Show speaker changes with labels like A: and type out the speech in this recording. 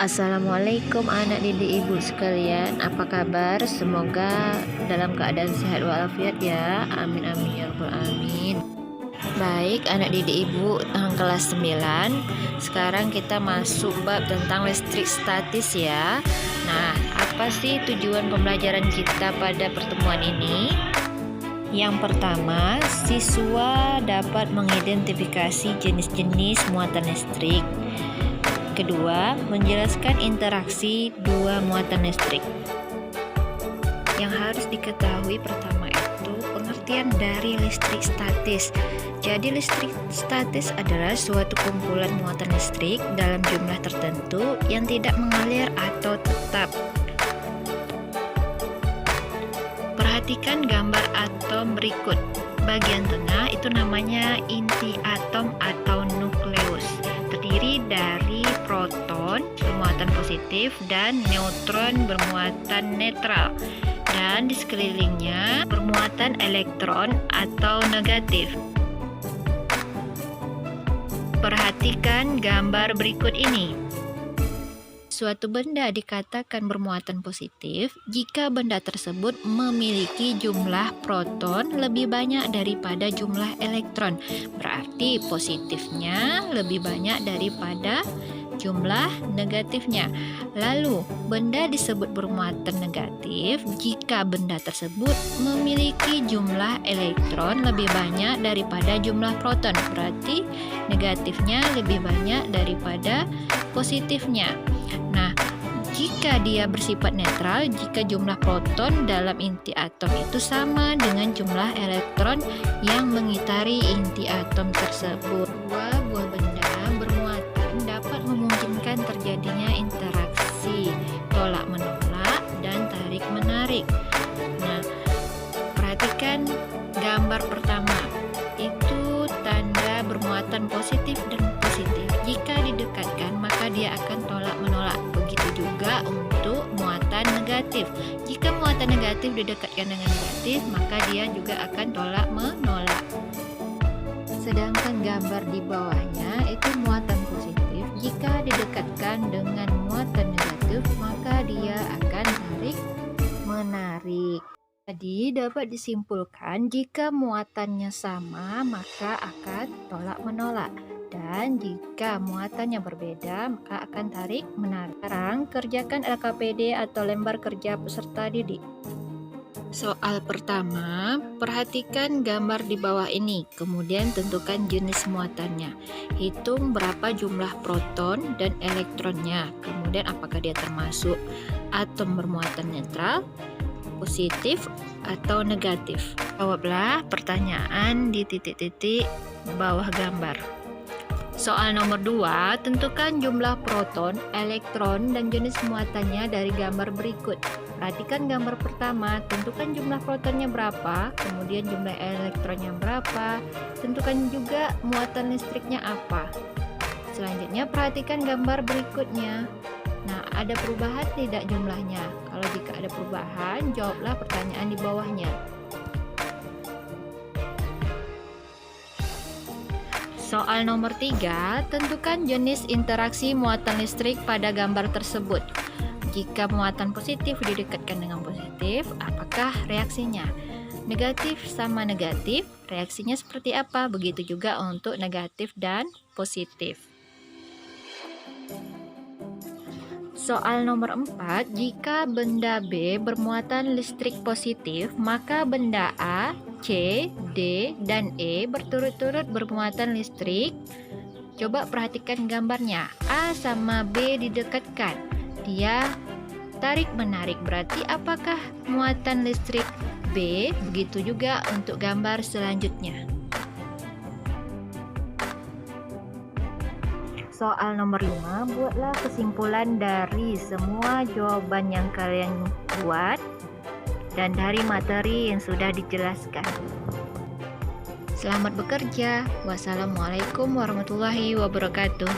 A: Assalamualaikum anak didik ibu sekalian, apa kabar? Semoga dalam keadaan sehat walafiat ya. Amin amin ya rabbal alamin. Baik anak didik ibu kelas 9. Sekarang kita masuk bab tentang listrik statis ya. Nah, apa sih tujuan pembelajaran kita pada pertemuan ini? Yang pertama, siswa dapat mengidentifikasi jenis-jenis muatan listrik. Kedua, menjelaskan interaksi dua muatan listrik. Yang harus diketahui pertama itu pengertian dari listrik statis. Jadi listrik statis adalah suatu kumpulan muatan listrik dalam jumlah tertentu yang tidak mengalir atau tetap. Perhatikan gambar atom berikut. Bagian tengah itu namanya inti atom atau nukleus. Terdiri dari proton bermuatan positif dan neutron bermuatan netral, dan di sekelilingnya bermuatan elektron atau negatif. Perhatikan gambar berikut ini. Suatu benda dikatakan bermuatan positif jika benda tersebut memiliki jumlah proton lebih banyak daripada jumlah elektron. Berarti positifnya lebih banyak daripada jumlah negatifnya. Lalu, benda disebut bermuatan negatif jika benda tersebut memiliki jumlah elektron lebih banyak daripada jumlah proton. Berarti negatifnya lebih banyak daripada positifnya. Nah, jika dia bersifat netral, jika jumlah proton dalam inti atom itu sama dengan jumlah elektron yang mengitari inti atom tersebut. Dua buah benda bermuatan dapat memungkinkan terjadinya interaksi tolak-menolak dan tarik-menarik. Nah, perhatikan gambar pertama. Itu tanda bermuatan positif dan positif. Jika didekatkan, maka dia akan tolak-menolak. Begitu juga untuk muatan negatif. Jika muatan negatif didekatkan dengan negatif, maka dia juga akan tolak-menolak. Sedangkan gambar di bawahnya itu muatan positif. Jika didekatkan dengan muatan negatif, maka dia akan tarik-menarik. Jadi dapat disimpulkan jika muatannya sama maka akan tolak-menolak, dan jika muatannya berbeda maka akan tarik-menarik. Sekarang kerjakan LKPD atau lembar kerja peserta didik. Soal pertama, perhatikan gambar di bawah ini, kemudian tentukan jenis muatannya. Hitung berapa jumlah proton dan elektronnya, kemudian apakah dia termasuk atom bermuatan netral, positif atau negatif. Jawablah pertanyaan di titik-titik bawah gambar. Soal nomor 2, tentukan jumlah proton, elektron, dan jenis muatannya dari gambar berikut. Perhatikan gambar pertama, tentukan jumlah protonnya berapa, kemudian jumlah elektronnya berapa, tentukan juga muatan listriknya apa. Selanjutnya perhatikan gambar berikutnya. Nah, ada perubahan tidak jumlahnya? Kalau jika ada perubahan, jawablah pertanyaan di bawahnya. Soal nomor 3, tentukan jenis interaksi muatan listrik pada gambar tersebut. Jika muatan positif didekatkan dengan positif, apakah reaksinya? Negatif sama negatif, reaksinya seperti apa? Begitu juga untuk negatif dan positif. Soal nomor 4, jika benda B bermuatan listrik positif, maka benda A, C, D, dan E berturut-turut bermuatan listrik. Coba perhatikan gambarnya. A sama B didekatkan. Dia tarik-menarik, berarti apakah muatan listrik B? Begitu juga untuk gambar selanjutnya. Soal nomor 5, buatlah kesimpulan dari semua jawaban yang kalian buat dan dari materi yang sudah dijelaskan. Selamat bekerja. Wassalamualaikum warahmatullahi wabarakatuh.